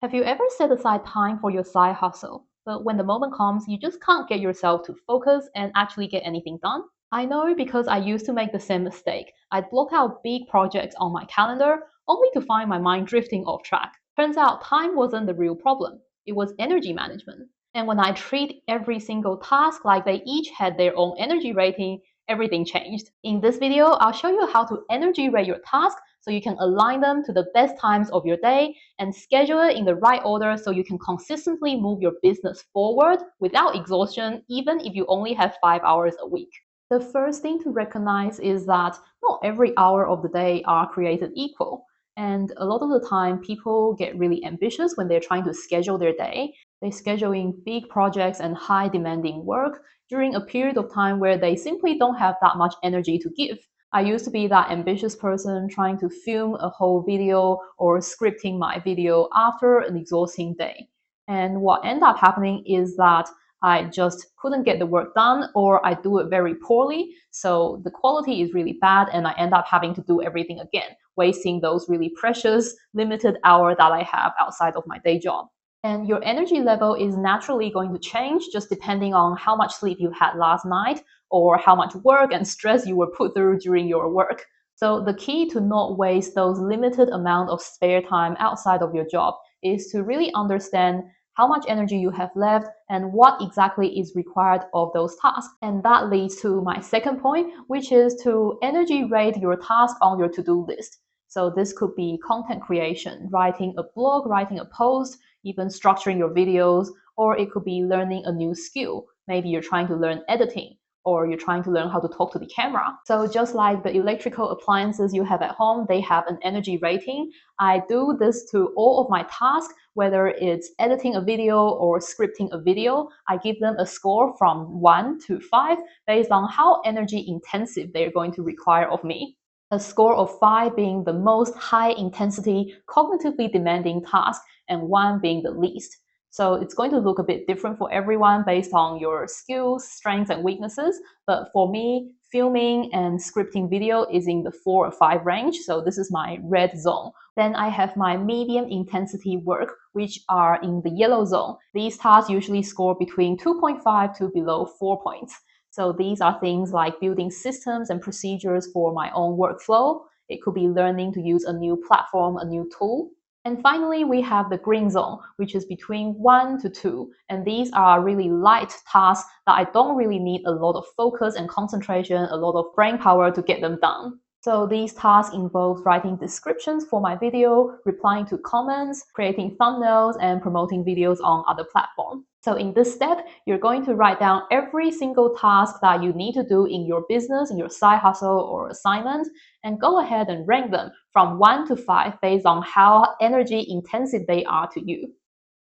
Have you ever set aside time for your side hustle, but when the moment comes, you just can't get yourself to focus and actually get anything done? I know because I used to make the same mistake. I'd block out big projects on my calendar only to find my mind drifting off track. Turns out time wasn't the real problem, it was energy management. And when I treat every single task like they each had their own energy rating, everything changed. In this video, I'll show you how to energy rate your task so you can align them to the best times of your day and schedule it in the right order so you can consistently move your business forward without exhaustion, even if you only have 5 hours a week. The first thing to recognize is that not every hour of the day are created equal. And a lot of the time, people get really ambitious when they're trying to schedule their day. They schedule in big projects and high demanding work during a period of time where they simply don't have that much energy to give. I used to be that ambitious person trying to film a whole video or scripting my video after an exhausting day. And what ended up happening is that I just couldn't get the work done or I do it very poorly. So the quality is really bad and I end up having to do everything again, wasting those really precious limited hours that I have outside of my day job. And your energy level is naturally going to change just depending on how much sleep you had last night or how much work and stress you were put through during your work. So the key to not waste those limited amount of spare time outside of your job is to really understand how much energy you have left and what exactly is required of those tasks. And that leads to my second point, which is to energy rate your task on your to-do list. So this could be content creation, writing a blog, writing a post, even structuring your videos, or it could be learning a new skill. Maybe you're trying to learn editing, or you're trying to learn how to talk to the camera. So just like the electrical appliances you have at home, they have an energy rating. I do this to all of my tasks, whether it's editing a video or scripting a video. I give them a score from 1 to 5 based on how energy intensive they're going to require of me. A score of 5 being the most high intensity, cognitively demanding task, and 1 being the least. So it's going to look a bit different for everyone based on your skills, strengths, and weaknesses. But for me, filming and scripting video is in the 4 or 5 range. So this is my red zone. Then I have my medium intensity work, which are in the yellow zone. These tasks usually score between 2.5 to below 4 points. So these are things like building systems and procedures for my own workflow. It could be learning to use a new platform, a new tool. And finally, we have the green zone, which is between 1 to 2. And these are really light tasks that I don't really need a lot of focus and concentration, a lot of brain power to get them done. So these tasks involve writing descriptions for my video, replying to comments, creating thumbnails, and promoting videos on other platforms. So in this step, you're going to write down every single task that you need to do in your business, in your side hustle or assignment, and go ahead and rank them from 1 to 5 based on how energy intensive they are to you.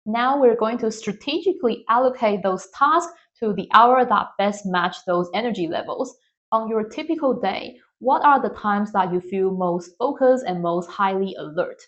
Now we're going to strategically allocate those tasks to the hour that best match those energy levels. On your typical day, what are the times that you feel most focused and most highly alert?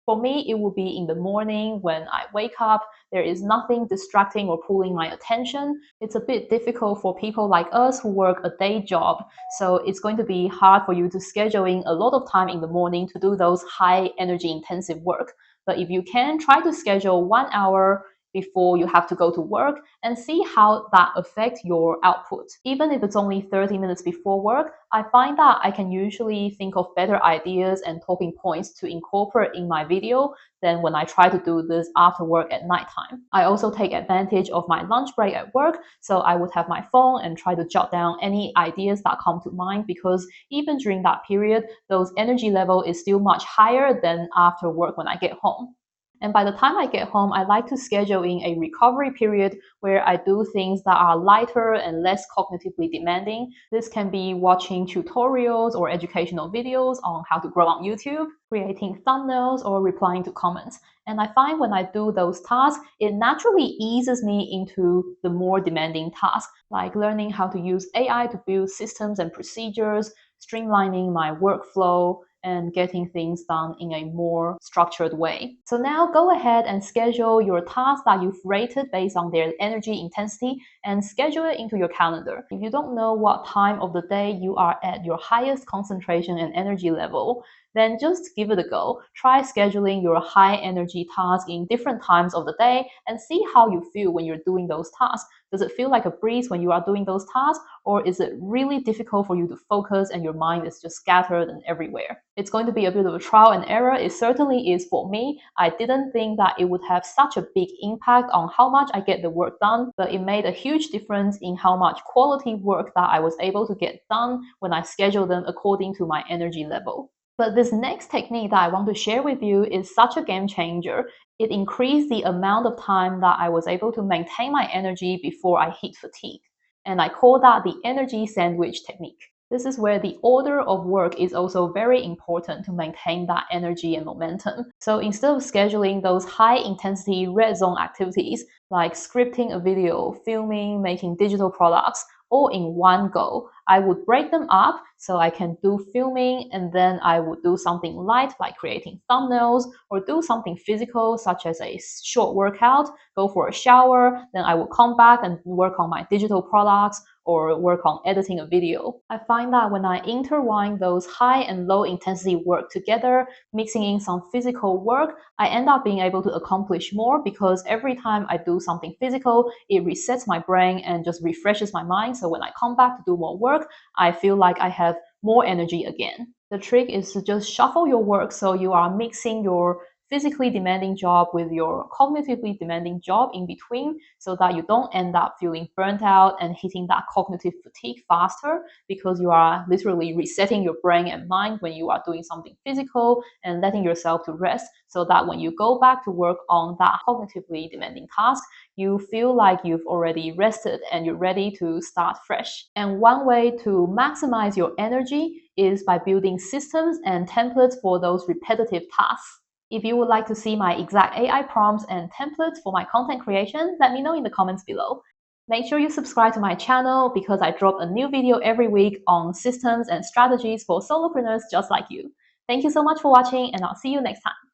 For me, it will be in the morning when I wake up. There is nothing distracting or pulling my attention. It's a bit difficult for people like us who work a day job. So it's going to be hard for you to schedule in a lot of time in the morning to do those high energy intensive work. But if you can, try to schedule 1 hour before you have to go to work and see how that affects your output. Even if it's only 30 minutes before work, I find that I can usually think of better ideas and talking points to incorporate in my video than when I try to do this after work at nighttime. I also take advantage of my lunch break at work, so I would have my phone and try to jot down any ideas that come to mind because even during that period, those energy level is still much higher than after work when I get home. And by the time I get home, I like to schedule in a recovery period where I do things that are lighter and less cognitively demanding. This can be watching tutorials or educational videos on how to grow on YouTube, creating thumbnails, or replying to comments. And I find when I do those tasks, it naturally eases me into the more demanding tasks, like learning how to use AI to build systems and procedures, streamlining my workflow, and getting things done in a more structured way. So now go ahead and schedule your tasks that you've rated based on their energy intensity and schedule it into your calendar. If you don't know what time of the day you are at your highest concentration and energy level, then just give it a go. Try scheduling your high energy tasks in different times of the day and see how you feel when you're doing those tasks. Does it feel like a breeze when you are doing those tasks, or is it really difficult for you to focus and your mind is just scattered and everywhere? It's going to be a bit of a trial and error. It certainly is for me. I didn't think that it would have such a big impact on how much I get the work done, but it made a huge difference in how much quality work that I was able to get done when I schedule them according to my energy level. But this next technique that I want to share with you is such a game changer. It increased the amount of time that I was able to maintain my energy before I hit fatigue. And I call that the energy sandwich technique. This is where the order of work is also very important to maintain that energy and momentum. So instead of scheduling those high intensity red zone activities like scripting a video, filming, making digital products, all in one go, I would break them up so I can do filming and then I would do something light like creating thumbnails or do something physical such as a short workout, go for a shower, then I would come back and work on my digital products or work on editing a video. I find that when I intertwine those high and low intensity work together, mixing in some physical work, I end up being able to accomplish more because every time I do something physical, it resets my brain and just refreshes my mind. So when I come back to do more work, I feel like I have more energy again. The trick is to just shuffle your work so you are mixing your physically demanding job with your cognitively demanding job in between so that you don't end up feeling burnt out and hitting that cognitive fatigue faster because you are literally resetting your brain and mind when you are doing something physical and letting yourself to rest so that when you go back to work on that cognitively demanding task, you feel like you've already rested and you're ready to start fresh. And one way to maximize your energy is by building systems and templates for those repetitive tasks. If you would like to see my exact AI prompts and templates for my content creation, let me know in the comments below. Make sure you subscribe to my channel because I drop a new video every week on systems and strategies for solopreneurs just like you. Thank you so much for watching and I'll see you next time.